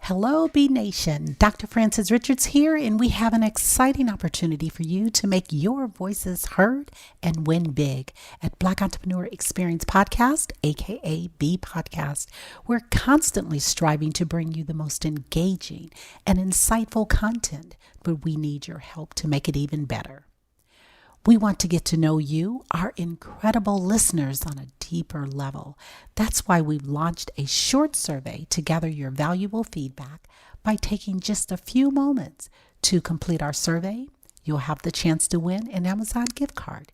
Hello, B Nation. Dr. Frances Richards here, and we have an exciting opportunity for you to make your voices heard and win big at Black Entrepreneur Experience Podcast, aka Beepodcast. We're constantly striving to bring you the most engaging and insightful content, but we need your help to make it even better. We want to get to know you, our incredible listeners, on a deeper level. That's why we've launched a short survey to gather your valuable feedback. By taking just a few moments to complete our survey, you'll have the chance to win an Amazon gift card.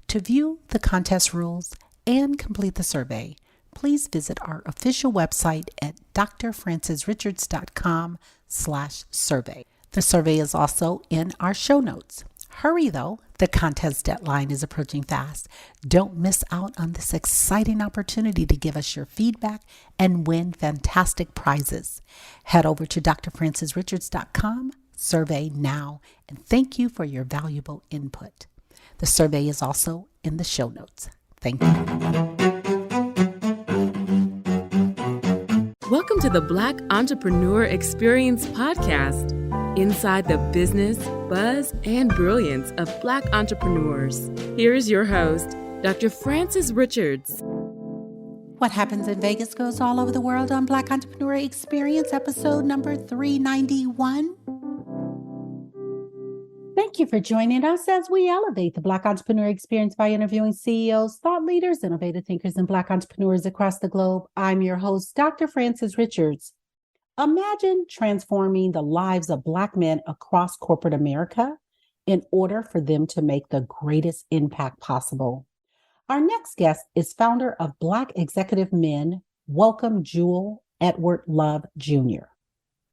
To view the contest rules and complete the survey, please visit our official website at drfrancesrichards.com/survey. The survey is also in our show notes. Hurry though, the contest deadline is approaching fast. Don't miss out on this exciting opportunity to give us your feedback and win fantastic prizes. Head over to drfrancesrichards.com, survey now, and thank you for your valuable input. The survey is also in the show notes. Thank you. Welcome to the Black Entrepreneur Experience Podcast. Inside the business, buzz, and brilliance of Black entrepreneurs. Here is your host, Dr. Frances Richards. What happens in Vegas goes all over the world on Black Entrepreneur Experience, episode number 391. Thank you for joining us as we elevate the Black Entrepreneur Experience by interviewing CEOs, thought leaders, innovative thinkers, and Black entrepreneurs across the globe. I'm your host, Dr. Frances Richards. Imagine transforming the lives of Black men across corporate America in order for them to make the greatest impact possible. Our next guest is founder of Black Executive Men. Welcome, Jewel Edward Love Jr.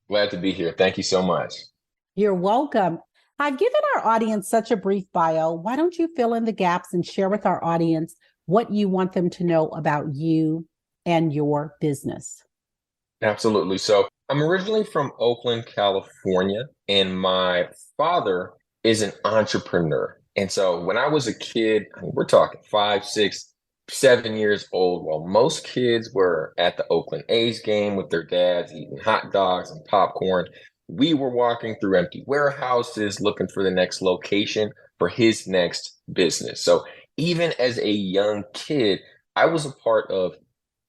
Glad to be here. Thank you so much. You're welcome. I've given our audience such a brief bio. Why don't you fill in the gaps and share with our audience what you want them to know about you and your business? Absolutely. So I'm originally from Oakland, California, and my father is an entrepreneur. And so when I was a kid, we're talking 5, 6, 7 years old, while most kids were at the Oakland A's game with their dads eating hot dogs and popcorn, we were walking through empty warehouses looking for the next location for his next business. So even as a young kid, I was a part of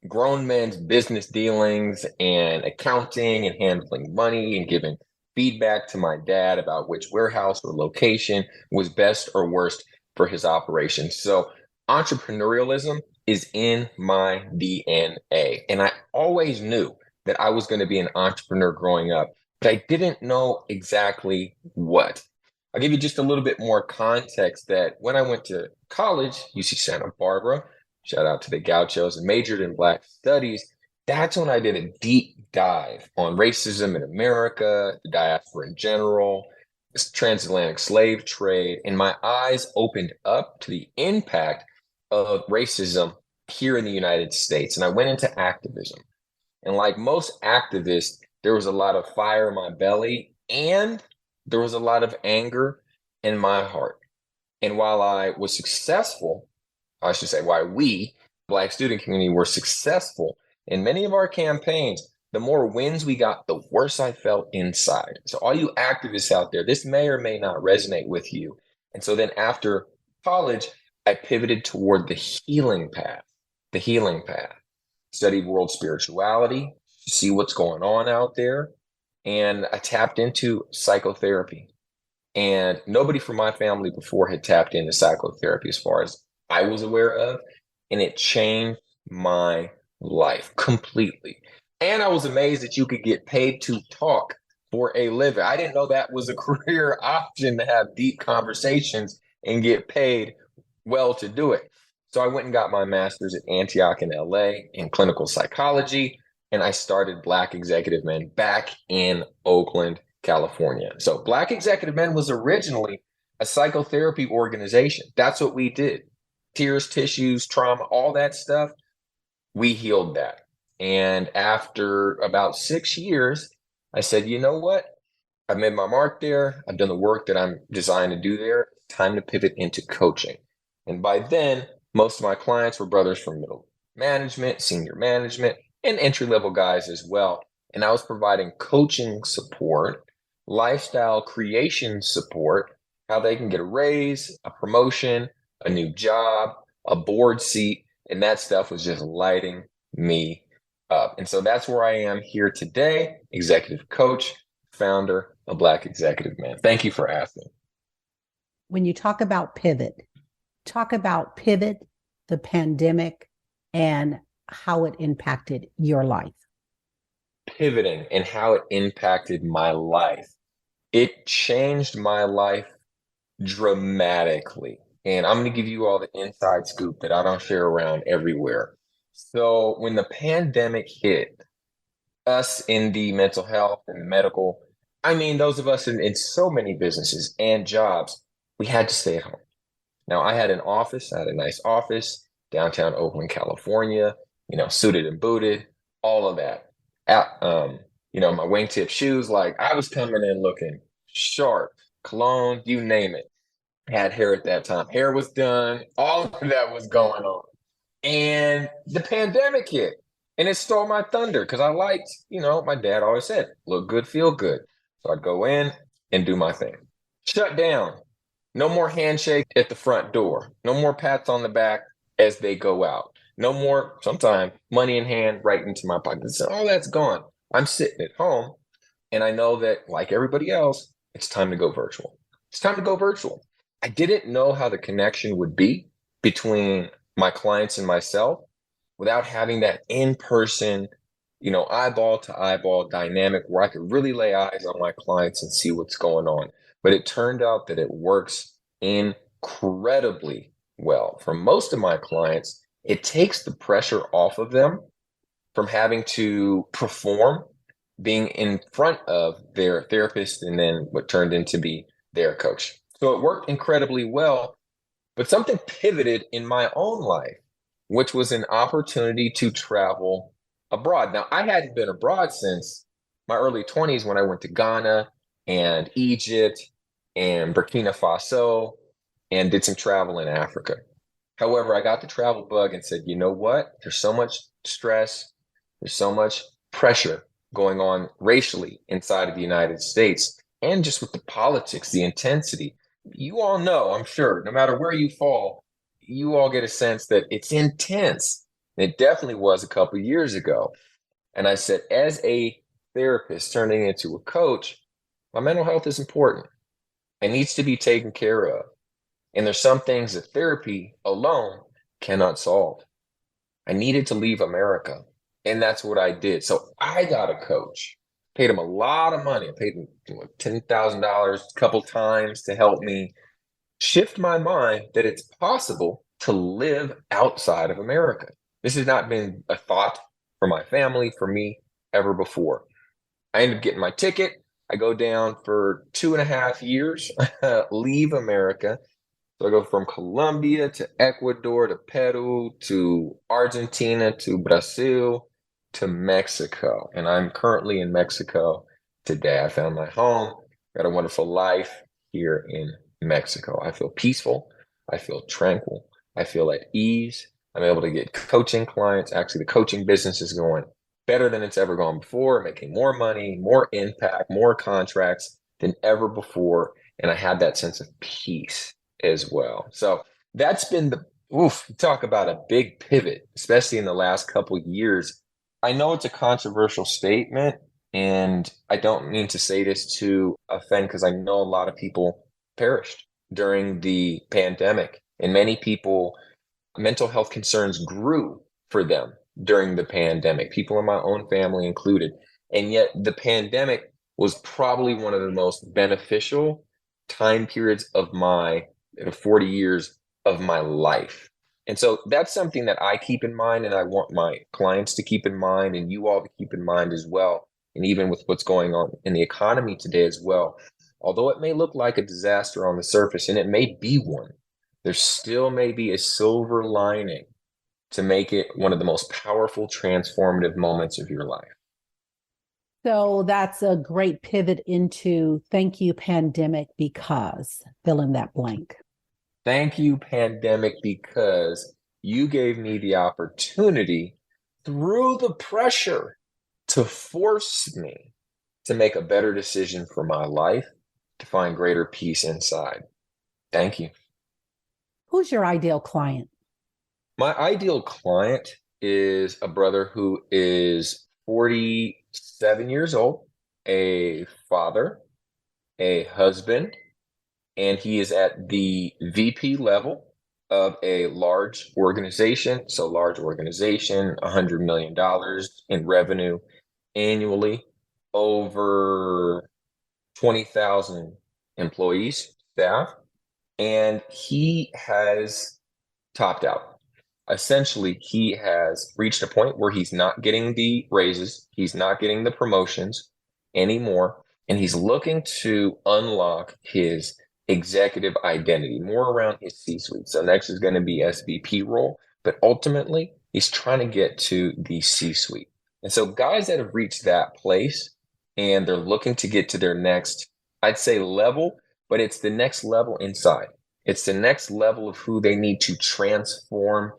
grown men's business dealings and accounting and handling money and giving feedback to my dad about which warehouse or location was best or worst for his operation. So entrepreneurialism is in my DNA. And I always knew that I was going to be an entrepreneur growing up, but I didn't know exactly what. I'll give you just a little bit more context that when I went to college, UC Santa Barbara, shout out to the Gauchos, and majored in Black Studies. That's when I did a deep dive on racism in America, the diaspora in general, this transatlantic slave trade, and my eyes opened up to the impact of racism here in the United States. And I went into activism. And like most activists, there was a lot of fire in my belly and there was a lot of anger in my heart. And while I was successful, I should say why we, Black student community, were successful in many of our campaigns, the more wins we got, the worse I felt inside. So all you activists out there, this may or may not resonate with you. And so then after college, I pivoted toward the healing path. Studied world spirituality, to see what's going on out there. And I tapped into psychotherapy. And nobody from my family before had tapped into psychotherapy as far as I was aware of, and it changed my life completely. And I was amazed that you could get paid to talk for a living. I didn't know that was a career option, to have deep conversations and get paid well to do it. So I went and got my master's at Antioch in LA in clinical psychology, and I started Black Executive Men back in Oakland, California. So Black Executive Men was originally a psychotherapy organization. That's what we did. Tears, tissues, trauma, all that stuff, we healed that. And after about 6 years, I said, you know what? I've made my mark there. I've done the work that I'm designed to do there. Time to pivot into coaching. And by then, most of my clients were brothers from middle management, senior management, and entry-level guys as well. and I was providing coaching support, lifestyle creation support, how they can get a raise, a promotion, a new job, a board seat, and that stuff was just lighting me up. And so that's where I am here today, executive coach, founder of Black Executive Man. Thank you for asking. When you talk about pivot, the pandemic, and how it impacted your life. Pivoting and how it impacted my life. It changed my life dramatically. And I'm going to give you all the inside scoop that I don't share around everywhere. So when the pandemic hit, us in the mental health and medical, I mean, those of us in so many businesses and jobs, we had to stay at home. Now, I had a nice office, downtown Oakland, California, suited and booted, all of that. My wingtip shoes, like I was coming in looking sharp, cologne, you name it. Had hair at that time. Hair was done. All of that was going on. And the pandemic hit and it stole my thunder because I liked, my dad always said, look good, feel good. So I'd go in and do my thing. Shut down. No more handshake at the front door. No more pats on the back as they go out. No more, sometimes, money in hand right into my pocket. So all that's gone. I'm sitting at home and I know that, like everybody else, it's time to go virtual. It's time to go virtual. I didn't know how the connection would be between my clients and myself without having that in-person, eyeball to eyeball dynamic where I could really lay eyes on my clients and see what's going on. But it turned out that it works incredibly well. For most of my clients, it takes the pressure off of them from having to perform, being in front of their therapist and then what turned into be their coach. So it worked incredibly well, but something pivoted in my own life, which was an opportunity to travel abroad. Now, I hadn't been abroad since my early 20s when I went to Ghana and Egypt and Burkina Faso and did some travel in Africa. However, I got the travel bug and said, you know what? There's so much stress. There's so much pressure going on racially inside of the United States and just with the politics, the intensity. You all know, I'm sure, no matter where you fall, you all get a sense that it's intense. It definitely was a couple of years ago. And I said, as a therapist turning into a coach, my mental health is important. It needs to be taken care of. And there's some things that therapy alone cannot solve. I needed to leave America. And that's what I did. So I got a coach, paid him a lot of money. I paid him $10,000 a couple times to help me shift my mind that it's possible to live outside of America. This has not been a thought for my family, for me, ever before. I ended up getting my ticket. I go down for 2.5 years, leave America. So I go from Colombia to Ecuador to Peru to Argentina to Brazil to Mexico. And I'm currently in Mexico today. I found my home, got a wonderful life here in Mexico. I feel peaceful. I feel tranquil. I feel at ease. I'm able to get coaching clients. Actually, the coaching business is going better than it's ever gone before, making more money, more impact, more contracts than ever before. And I had that sense of peace as well. So that's been talk about a big pivot, especially in the last couple of years. I know it's a controversial statement, and I don't mean to say this to offend because I know a lot of people perished during the pandemic, and many people, mental health concerns grew for them during the pandemic, people in my own family included. And yet the pandemic was probably one of the most beneficial time periods of my 40 years of my life. And so that's something that I keep in mind, and I want my clients to keep in mind, and you all to keep in mind as well. And even with what's going on in the economy today as well, although it may look like a disaster on the surface, and it may be one, there still may be a silver lining to make it one of the most powerful, transformative moments of your life. So that's a great pivot into thank you, pandemic, because fill in that blank. Thank you, pandemic, because you gave me the opportunity through the pressure to force me to make a better decision for my life, to find greater peace inside. Thank you. Who's your ideal client? My ideal client is a brother who is 47 years old, a father, a husband, and he is at the VP level of a large organization. So large organization, $100 million in revenue annually, over 20,000 employees, staff, and he has topped out. Essentially, he has reached a point where he's not getting the raises, he's not getting the promotions anymore, and he's looking to unlock his executive identity more around his C-suite. So next is going to be SVP role, but ultimately he's trying to get to the C-suite. And so guys that have reached that place and they're looking to get to their next, I'd say level, but it's the next level inside. It's the next level of who they need to transform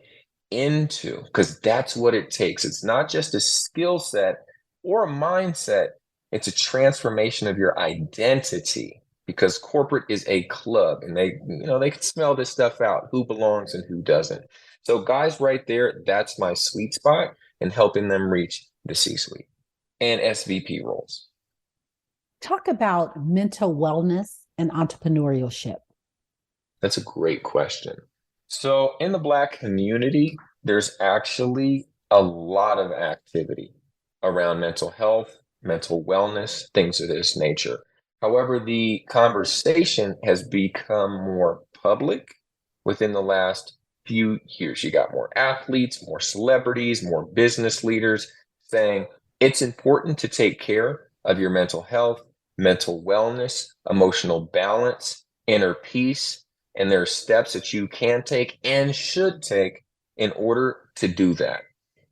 into, because that's what it takes. It's not just a skill set or a mindset. It's a transformation of your identity, because corporate is a club and they can smell this stuff out, who belongs and who doesn't. So guys right there, that's my sweet spot in helping them reach the C-suite and SVP roles. Talk about mental wellness and entrepreneurship. That's a great question. So in the Black community, there's actually a lot of activity around mental health, mental wellness, things of this nature. However, the conversation has become more public within the last few years. You got more athletes, more celebrities, more business leaders saying it's important to take care of your mental health, mental wellness, emotional balance, inner peace. And there are steps that you can take and should take in order to do that.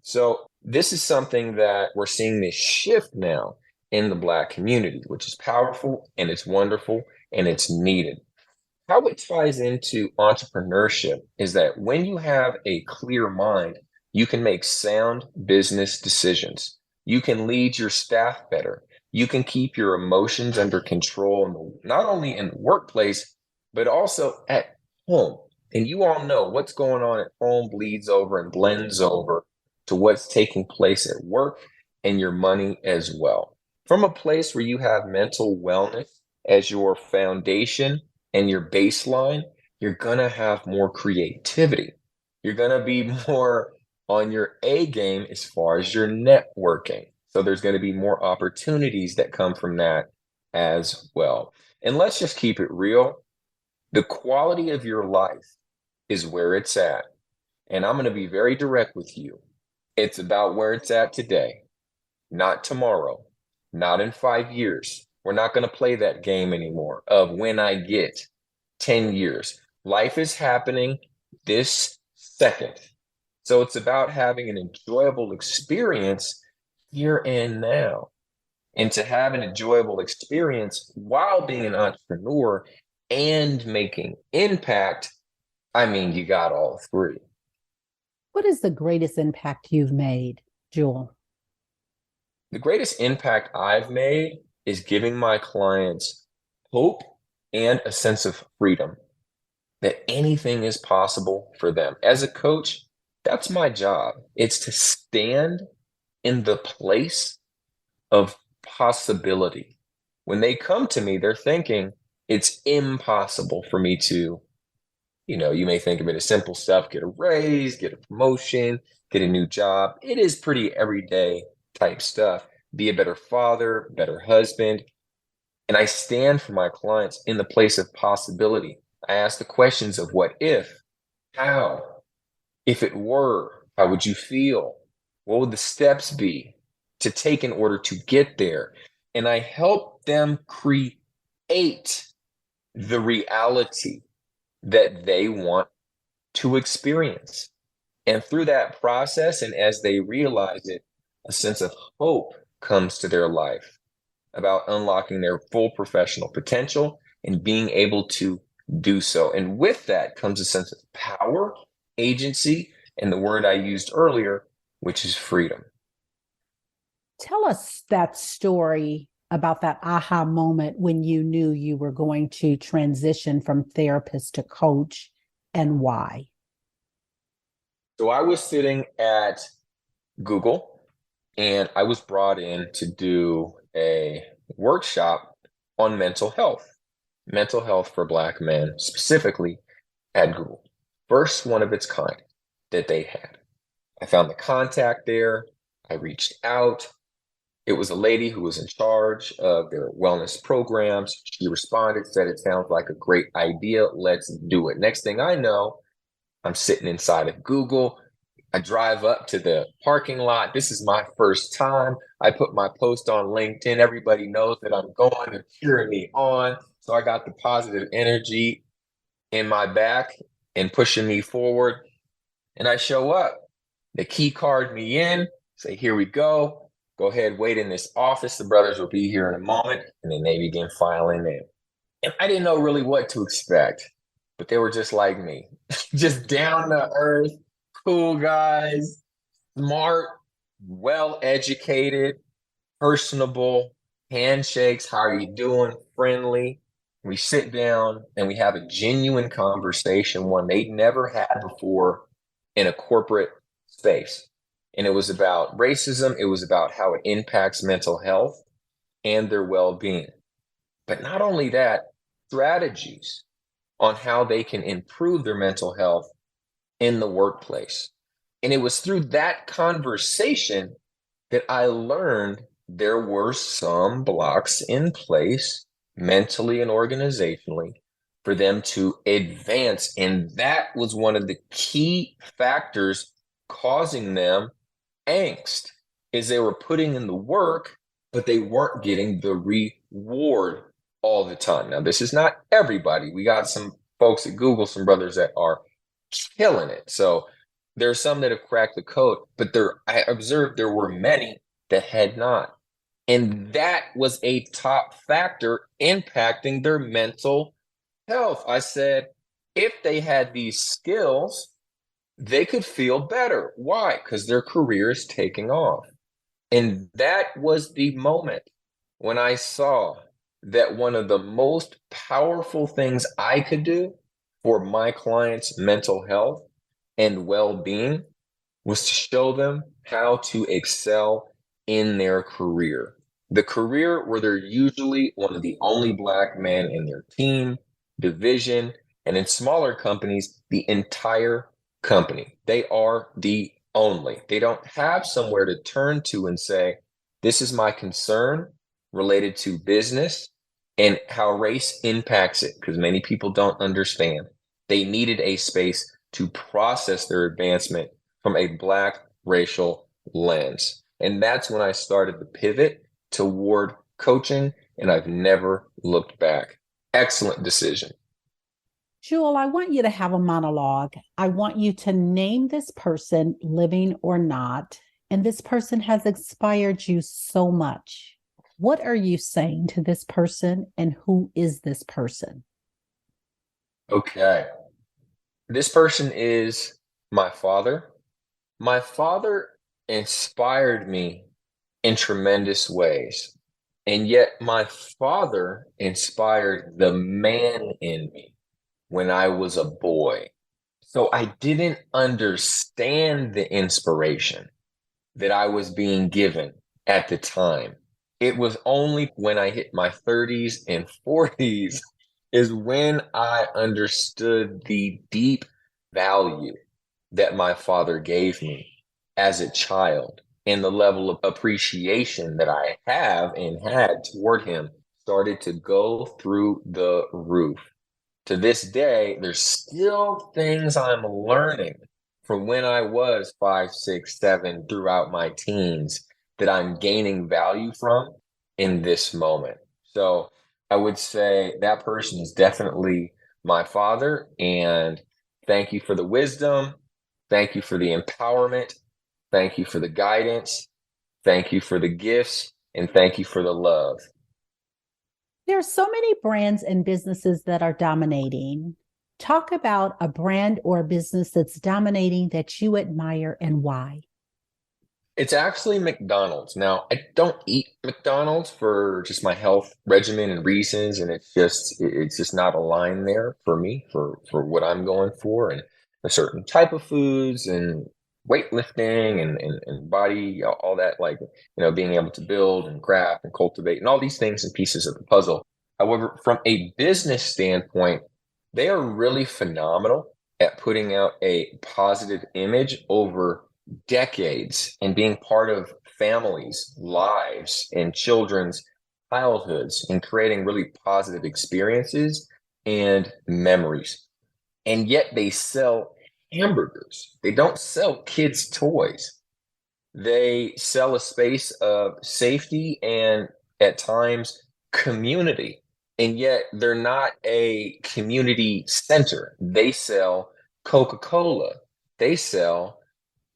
So this is something that we're seeing this shift now in the Black community, which is powerful and it's wonderful and it's needed. How it ties into entrepreneurship is that when you have a clear mind, you can make sound business decisions. You can lead your staff better. You can keep your emotions under control, not only in the workplace, but also at home. And you all know what's going on at home bleeds over and blends over to what's taking place at work and your money as well. From a place where you have mental wellness as your foundation and your baseline, you're going to have more creativity. You're going to be more on your A game as far as your networking. So there's going to be more opportunities that come from that as well. And let's just keep it real. The quality of your life is where it's at. And I'm going to be very direct with you. It's about where it's at today, not tomorrow, not in 5 years. We're not going to play that game anymore of when I get 10 years. Life is happening this second. So it's about having an enjoyable experience here and now. And to have an enjoyable experience while being an entrepreneur and making impact, I mean, you got all three. What is the greatest impact you've made, Jewel? The greatest impact I've made is giving my clients hope and a sense of freedom that anything is possible for them. As a coach, that's my job. It's to stand in the place of possibility. When they come to me, they're thinking it's impossible for me to, you may think of it as simple stuff, get a raise, get a promotion, get a new job. It is pretty everyday type stuff. Be a better father, better husband. And I stand for my clients in the place of possibility. I ask the questions of what if, how, if it were, how would you feel? What would the steps be to take in order to get there? And I help them create the reality that they want to experience. And through that process, and as they realize it, a sense of hope comes to their life about unlocking their full professional potential and being able to do so. And with that comes a sense of power, agency, and the word I used earlier, which is freedom. Tell us that story about that aha moment when you knew you were going to transition from therapist to coach and why. So I was sitting at Google and I was brought in to do a workshop on mental health for Black men, specifically at Google. First one of its kind that they had. I found the contact there. I reached out. It was a lady who was in charge of their wellness programs. She responded, said, "It sounds like a great idea. Let's do it." Next thing I know, I'm sitting inside of Google. I drive up to the parking lot. This is my first time. I put my post on LinkedIn. Everybody knows that I'm going. They're cheering me on. So I got the positive energy in my back and pushing me forward. And I show up. They key card me in, say, "Here we go. Go ahead, wait in this office. The brothers will be here in a moment." And then they begin filing in. And I didn't know really what to expect, but they were just like me, just down to earth, cool guys, smart, well educated, personable, handshakes. "How are you doing?" Friendly. We sit down and we have a genuine conversation, one they'd never had before in a corporate space. And it was about racism, it was about how it impacts mental health and their well being. But not only that, strategies on how they can improve their mental health in the workplace. And it was through that conversation that I learned there were some blocks in place mentally and organizationally for them to advance. And that was one of the key factors causing them angst, is they were putting in the work, but they weren't getting the reward all the time. Now, this is not everybody. We got some folks at Google, some brothers that are killing it. So there are some that have cracked the code, but I observed there were many that had not. And that was a top factor impacting their mental health. I said, if they had these skills, they could feel better. Why? Because their career is taking off. And that was the moment when I saw that one of the most powerful things I could do for my clients' mental health and well-being was to show them how to excel in their career. The career where they're usually one of the only Black men in their team, division, and in smaller companies, the entire company. They are the only. They don't have somewhere to turn to and say, "This is my concern related to business and how race impacts it," because many people don't understand. They needed a space to process their advancement from a Black racial lens. And that's when I started the pivot toward coaching, and I've never looked back. Excellent decision. Jewel, I want you to have a monologue. I want you to name this person, living or not, and this person has inspired you so much. What are you saying to this person, and who is this person? Okay. This person is my father. My father inspired me in tremendous ways. And yet, my father inspired the man in me when I was a boy. So I didn't understand the inspiration that I was being given at the time. It was only when I hit my 30s and 40s is when I understood the deep value that my father gave me as a child, and the level of appreciation that I have and had toward him started to go through the roof. To this day, there's still things I'm learning from when I was 5, 6, 7 throughout my teens that I'm gaining value from in this moment. So I would say that person is definitely my father. And thank you for the wisdom. Thank you for the empowerment. Thank you for the guidance. Thank you for the gifts. And thank you for the love. There are so many brands and businesses that are dominating. Talk about a brand or a business that's dominating that you admire and why. It's actually McDonald's. Now, I don't eat McDonald's for just my health regimen and reasons, and it's just not aligned there for me for what I'm going for and a certain type of foods and weightlifting and body, all that, like, being able to build and craft and cultivate and all these things and pieces of the puzzle. However, from a business standpoint, they are really phenomenal at putting out a positive image over decades and being part of families' lives and children's childhoods and creating really positive experiences and memories. And yet they sell hamburgers. They don't sell kids' toys. They sell a space of safety and at times community. And yet they're not a community center. They sell Coca-Cola. They sell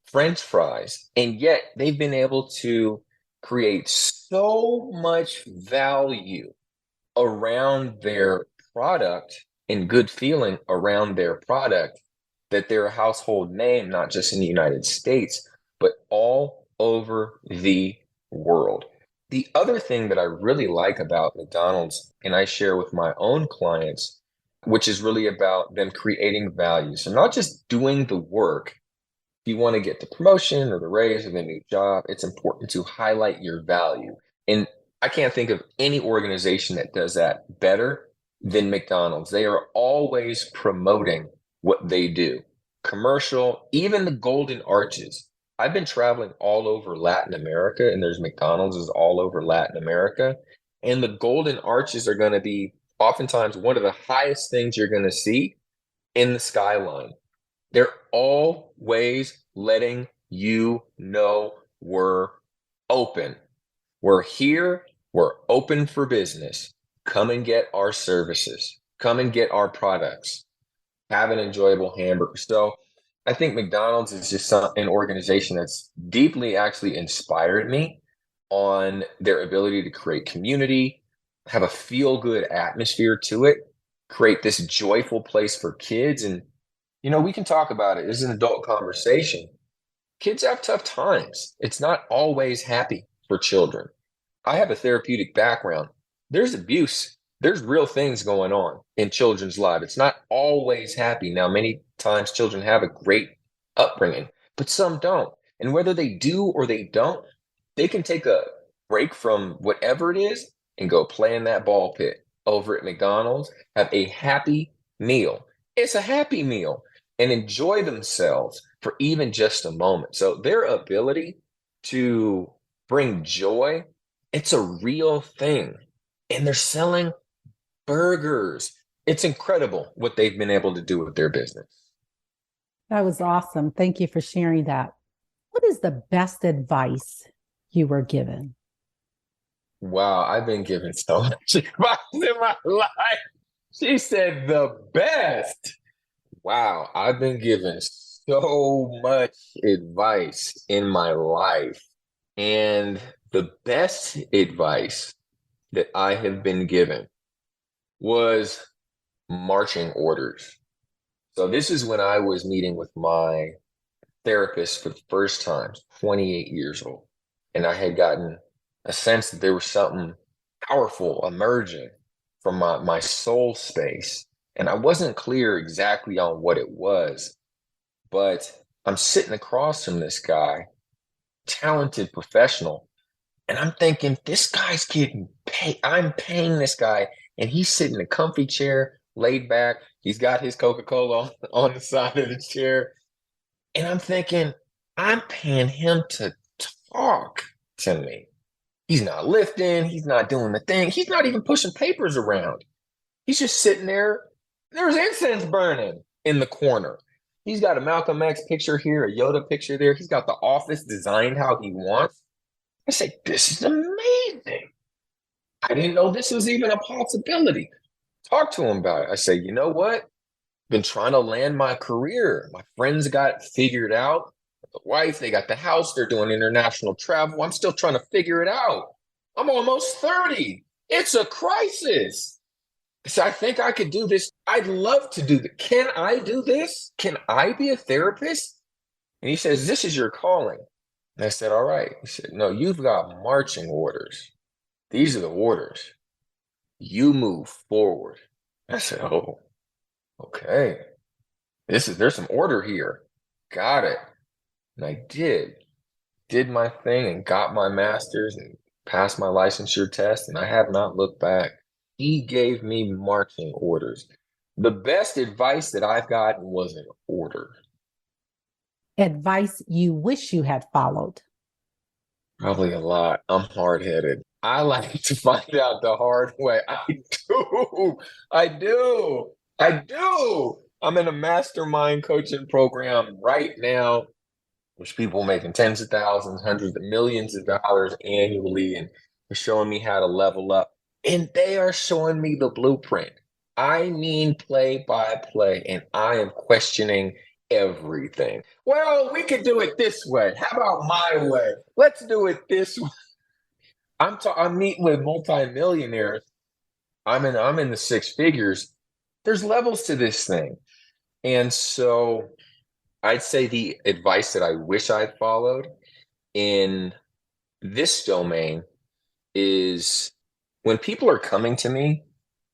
French fries. And yet they've been able to create so much value around their product and good feeling around their product that they're a household name, not just in the United States, but all over the world. The other thing that I really like about McDonald's, and I share with my own clients, which is really about them creating value. So not just doing the work. If you want to get the promotion or the raise or the new job, it's important to highlight your value. And I can't think of any organization that does that better than McDonald's. They are always promoting what they do. Commercial, even the Golden Arches. I've been traveling all over Latin America, and there's McDonald's is all over Latin America. And the Golden Arches are going to be oftentimes one of the highest things you're going to see in the skyline. They're always letting you know we're open. We're here. We're open for business. Come and get our services. Come and get our products. Have an enjoyable hamburger. So I think McDonald's is just an organization that's deeply actually inspired me on their ability to create community, have a feel-good atmosphere to it, create this joyful place for kids. And, we can talk about it. This is an adult conversation. Kids have tough times. It's not always happy for children. I have a therapeutic background. There's abuse. There's real things going on in children's lives. It's not always happy. Now, many times children have a great upbringing, but some don't. And whether they do or they don't, they can take a break from whatever it is and go play in that ball pit over at McDonald's, have a happy meal. It's a happy meal and enjoy themselves for even just a moment. So their ability to bring joy, it's a real thing. And they're selling burgers. It's incredible what they've been able to do with their business. That was awesome. Thank you for sharing that. What is the best advice you were given? Wow, I've been given so much advice in my life. She said the best. Wow, I've been given so much advice in my life. And the best advice that I have been given was marching orders. So this is when I was meeting with my therapist for the first time, 28 years old. And I had gotten a sense that there was something powerful emerging from my soul space. And I wasn't clear exactly on what it was, but I'm sitting across from this guy, talented professional, and I'm thinking, this guy's getting paid. I'm paying this guy, and he's sitting in a comfy chair, laid back. He's got his Coca-Cola on the side of the chair. And I'm thinking, I'm paying him to talk to me. He's not lifting. He's not doing the thing. He's not even pushing papers around. He's just sitting there. There's incense burning in the corner. He's got a Malcolm X picture here, a Yoda picture there. He's got the office designed how he wants. I say, this is amazing. I didn't know this was even a possibility. Talk to him about it. I say, you know what? Been trying to land my career. My friends got it figured out. The wife, they got the house. They're doing international travel. I'm still trying to figure it out. I'm almost 30. It's a crisis. So I think I could do this. I'd love to do this. Can I do this? Can I be a therapist? And he says, this is your calling. And I said, all right. He said, no, you've got marching orders. These are the orders. You move forward. I said, oh, okay. There's some order here. Got it. And I did my thing and got my master's and passed my licensure test, and I have not looked back. He gave me marching orders. The best advice that I've gotten was an order. Advice you wish you had followed. Probably a lot. I'm hard-headed. I like to find out the hard way. I do. I do. I do. I'm in a mastermind coaching program right now. There's people making tens of thousands, hundreds of millions of dollars annually, and they're showing me how to level up. And they are showing me the blueprint. I mean, play by play, and I am questioning everything. Well, we could do it this way. How about my way? Let's do it this way. I'm meeting with multimillionaires. I'm in the six figures. There's levels to this thing. And so I'd say the advice that I wish I'd followed in this domain is when people are coming to me,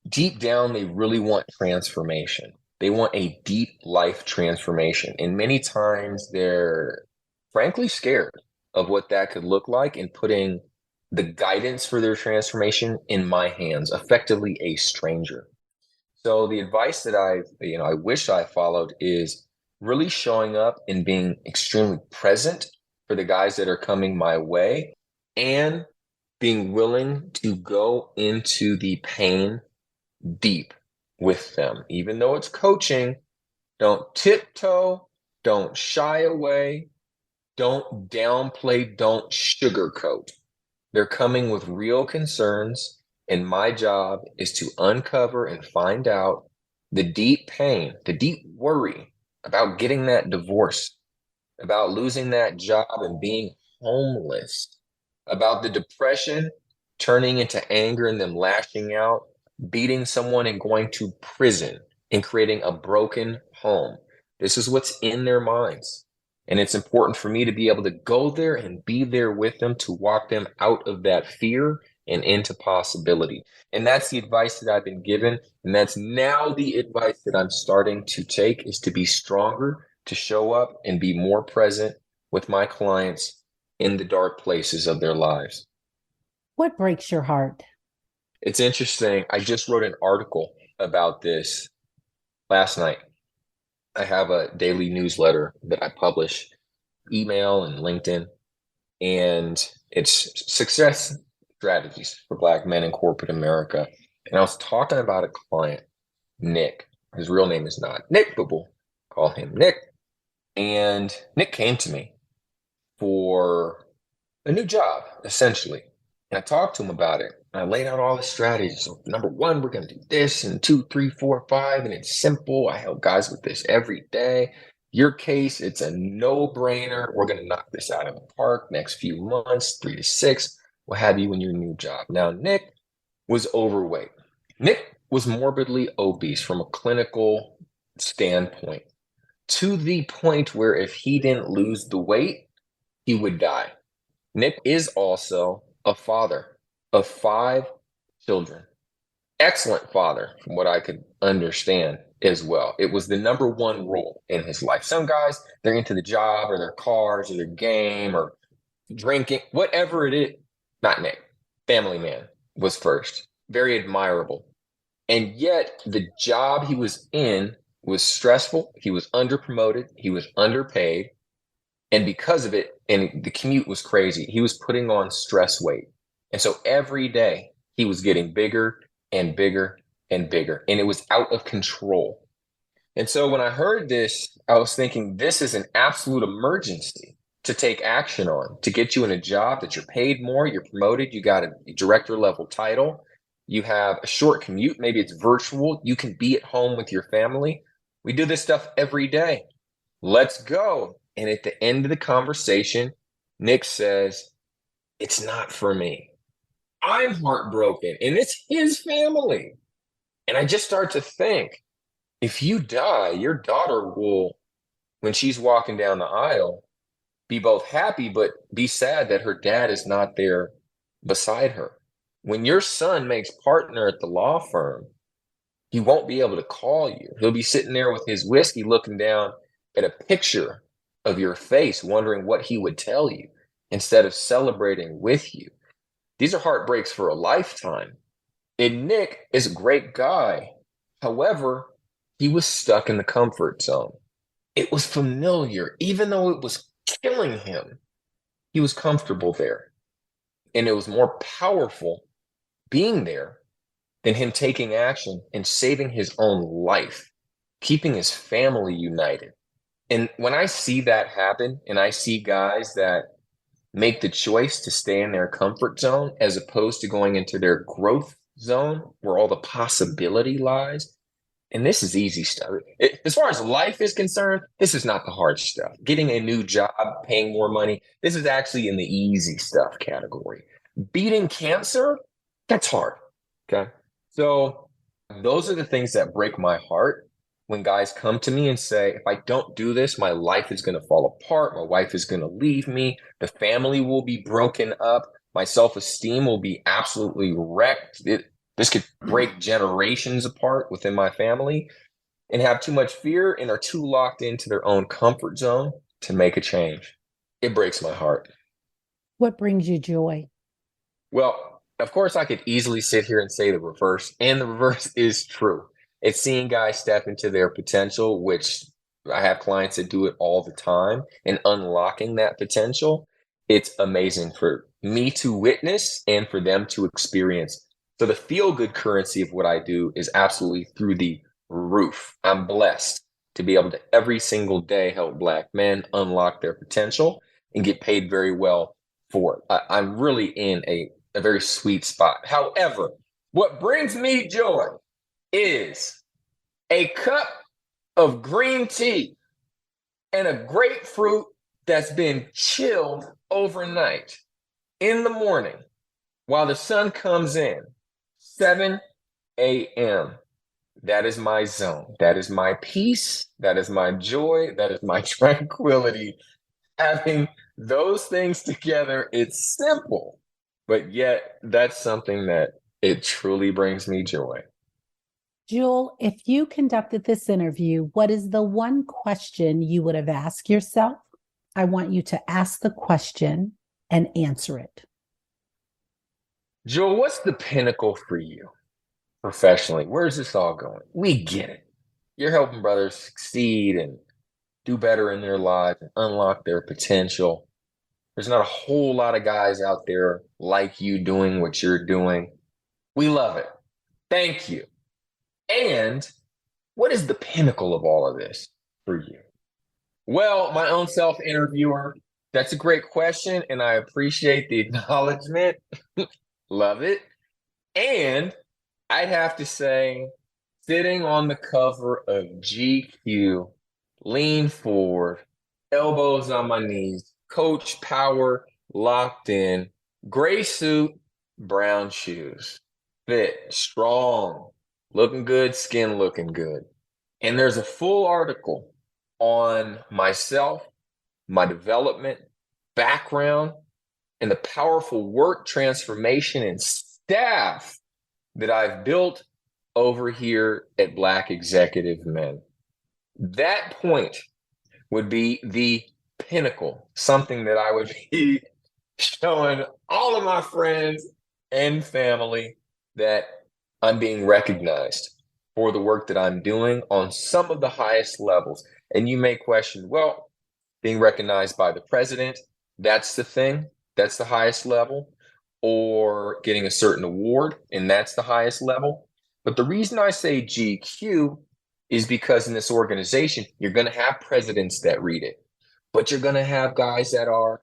deep down, they really want transformation. They want a deep life transformation. And many times they're frankly scared of what that could look like and putting the guidance for their transformation in my hands, effectively a stranger. So the advice that I wish I followed is really showing up and being extremely present for the guys that are coming my way and being willing to go into the pain deep with them. Even though it's coaching, don't tiptoe, don't shy away, don't downplay, don't sugarcoat. They're coming with real concerns, and my job is to uncover and find out the deep pain, the deep worry about getting that divorce, about losing that job and being homeless, about the depression turning into anger and them lashing out, beating someone and going to prison and creating a broken home. This is what's in their minds. And it's important for me to be able to go there and be there with them to walk them out of that fear and into possibility. And that's the advice that I've been given. And that's now the advice that I'm starting to take is to be stronger, to show up and be more present with my clients in the dark places of their lives. What breaks your heart? It's interesting. I just wrote an article about this last night. I have a daily newsletter that I publish, email and LinkedIn, and it's success strategies for Black men in corporate America. And I was talking about a client, Nick. His real name is not Nick, but we'll call him Nick. And Nick came to me for a new job, essentially. And I talked to him about it. And I laid out all the strategies. So number one, we're going to do this, and 2, 3, 4, 5. And it's simple. I help guys with this every day. Your case, it's a no-brainer. We're going to knock this out of the park next few months, 3 to 6. We'll have you in your new job. Now, Nick was overweight. Nick was morbidly obese from a clinical standpoint, to the point where if he didn't lose the weight, he would die. Nick is also a father of 5 children. Excellent father, from what I could understand as well. It was the number one role in his life. Some guys, they're into the job or their cars or their game or drinking, whatever it is. Not Nick. Family man was first. Very admirable. And yet the job he was in was stressful. He was underpromoted. He was underpaid. And because of it, and the commute was crazy, he was putting on stress weight. And so every day he was getting bigger and bigger and bigger, and it was out of control. And so when I heard this, I was thinking, this is an absolute emergency to take action on, to get you in a job that you're paid more, you're promoted, you got a director level title, you have a short commute, maybe it's virtual, you can be at home with your family. We do this stuff every day. Let's go. And at the end of the conversation, Nick says, it's not for me. I'm heartbroken, and it's his family. And I just start to think, if you die, your daughter will, when she's walking down the aisle, be both happy, but be sad that her dad is not there beside her. When your son makes partner at the law firm, he won't be able to call you. He'll be sitting there with his whiskey looking down at a picture of your face, wondering what he would tell you instead of celebrating with you. These are heartbreaks for a lifetime. And Nick is a great guy. However, he was stuck in the comfort zone. It was familiar, even though it was killing him. He was comfortable there. And it was more powerful being there than him taking action and saving his own life, keeping his family united. And when I see that happen, and I see guys that make the choice to stay in their comfort zone as opposed to going into their growth zone where all the possibility lies. And this is easy stuff. As far as life is concerned, this is not the hard stuff. Getting a new job, paying more money, this is actually in the easy stuff category. Beating cancer, that's hard. Okay. So those are the things that break my heart when guys come to me and say, if I don't do this, my life is going to fall apart. My wife is going to leave me. The family will be broken up. My self-esteem will be absolutely wrecked. This could break generations apart within my family, and have too much fear and are too locked into their own comfort zone to make a change. It breaks my heart. What brings you joy? Well, of course, I could easily sit here and say the reverse, and the reverse is true. It's seeing guys step into their potential, which I have clients that do it all the time, and unlocking that potential. It's amazing for me to witness and for them to experience. So the feel-good currency of what I do is absolutely through the roof. I'm blessed to be able to every single day help Black men unlock their potential and get paid very well for it. I'm really in a very sweet spot. However, what brings me joy is a cup of green tea and a grapefruit that's been chilled overnight in the morning while the sun comes in, 7 a.m. That is my zone. That is my peace. That is my joy. That is my tranquility. Having those things together, it's simple, but yet that's something that it truly brings me joy. Jewel, if you conducted this interview, what is the one question you would have asked yourself? I want you to ask the question and answer it. Joel, what's the pinnacle for you professionally? Where's this all going? We get it. You're helping brothers succeed and do better in their lives and unlock their potential. There's not a whole lot of guys out there like you doing what you're doing. We love it. Thank you. And what is the pinnacle of all of this for you? Well, my own self-interviewer, that's a great question, and I appreciate the acknowledgement. Love it. And I'd have to say, sitting on the cover of GQ, lean forward, elbows on my knees, coach power locked in, gray suit, brown shoes, fit, strong, looking good, skin looking good. And there's a full article on myself, my development, background, and the powerful work transformation and staff that I've built over here at Black Executive Men. That point would be the pinnacle, something that I would be showing all of my friends and family that I'm being recognized for the work that I'm doing on some of the highest levels. And you may question, well, being recognized by the president, that's the thing, that's the highest level, or getting a certain award, and that's the highest level. But the reason I say GQ is because in this organization, you're going to have presidents that read it, but you're going to have guys that are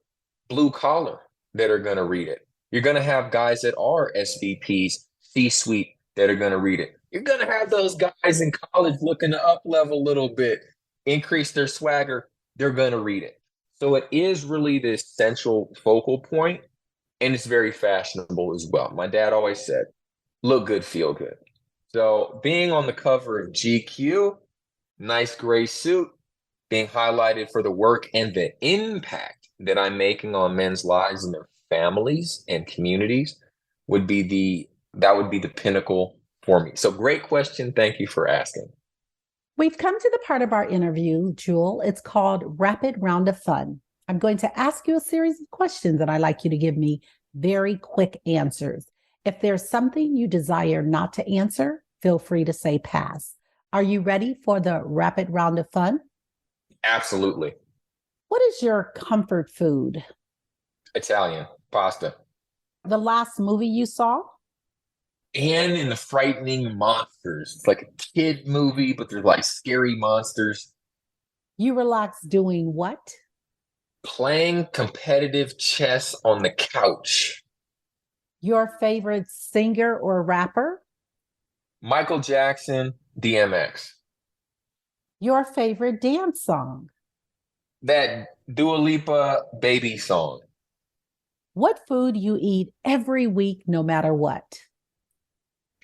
blue collar that are going to read it. You're going to have guys that are SVPs, C-suite that are going to read it. You're going to have those guys in college looking to up level a little bit, increase their swagger. They're going to read it. So it is really this central focal point, and it's very fashionable as well. My dad always said, look good, feel good. So being on the cover of GQ, nice gray suit, being highlighted for the work and the impact that I'm making on men's lives and their families and communities would be the pinnacle for me. So great question. Thank you for asking. We've come to the part of our interview, Jewel. It's called Rapid Round of Fun. I'm going to ask you a series of questions and I'd like you to give me very quick answers. If there's something you desire not to answer, feel free to say pass. Are you ready for the rapid round of fun? Absolutely. What is your comfort food? Italian pasta. The last movie you saw? Anne and the Frightening Monsters. It's like a kid movie, but there's like scary monsters. You relax doing what? Playing competitive chess on the couch. Your favorite singer or rapper? Michael Jackson, DMX. Your favorite dance song? That Dua Lipa baby song. What food you eat every week, no matter what?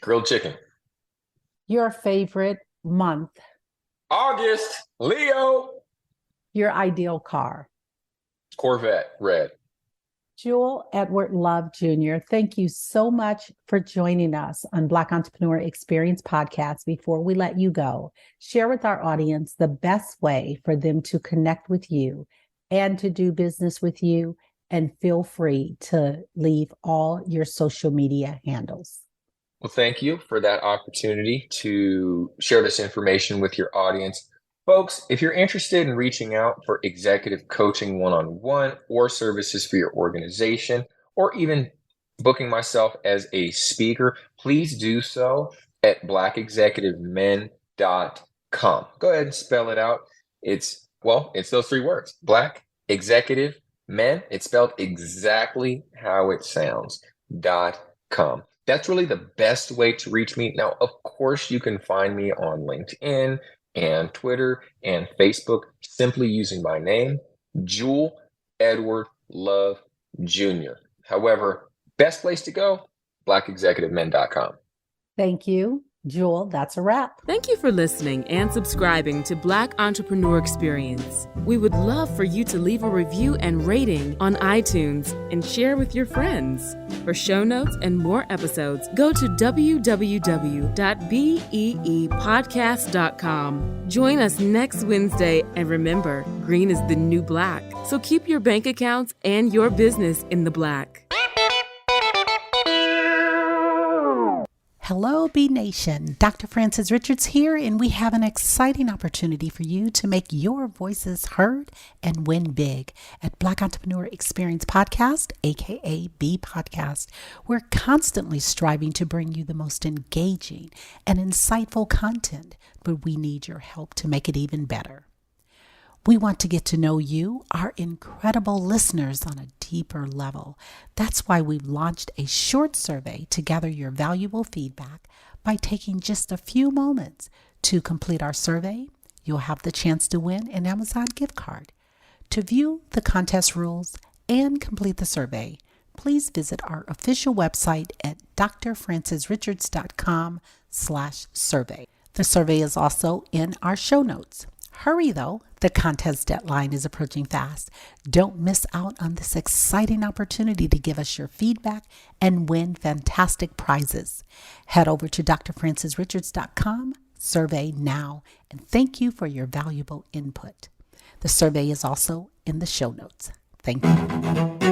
Grilled chicken. Your favorite month? August, Leo. Your ideal car? Corvette, red. Jewel Edward Love Jr., thank you so much for joining us on Black Entrepreneur Experience Podcast. Before we let you go, share with our audience the best way for them to connect with you and to do business with you, and feel free to leave all your social media handles. Well, thank you for that opportunity to share this information with your audience. Folks, if you're interested in reaching out for executive coaching one-on-one or services for your organization, or even booking myself as a speaker, please do so at blackexecutivemen.com. Go ahead and spell it out. It's those three words, Black Executive Men. It's spelled exactly how it sounds, .com. That's really the best way to reach me. Now, of course, you can find me on LinkedIn and Twitter and Facebook, simply using my name, Jewel Edward Love Jr. However, best place to go, blackexecutivemen.com. Thank you, Jewel. That's a wrap. Thank you for listening and subscribing to Black Entrepreneur Experience. We would love for you to leave a review and rating on iTunes and share with your friends. For show notes and more episodes, go to www.beepodcast.com. Join us next Wednesday, and remember, green is the new black. So keep your bank accounts and your business in the black. Hello, B Nation. Dr. Frances Richards here, and we have an exciting opportunity for you to make your voices heard and win big at Black Entrepreneur Experience Podcast, aka Beepodcast. We're constantly striving to bring you the most engaging and insightful content, but we need your help to make it even better. We want to get to know you, our incredible listeners, on a deeper level. That's why we've launched a short survey to gather your valuable feedback. By taking just a few moments to complete our survey, you'll have the chance to win an Amazon gift card. To view the contest rules and complete the survey, please visit our official website at drfrancesrichards.com/survey. The survey is also in our show notes. Hurry though, the contest deadline is approaching fast. Don't miss out on this exciting opportunity to give us your feedback and win fantastic prizes. Head over to drfrancesrichards.com, survey now, and thank you for your valuable input. The survey is also in the show notes. Thank you.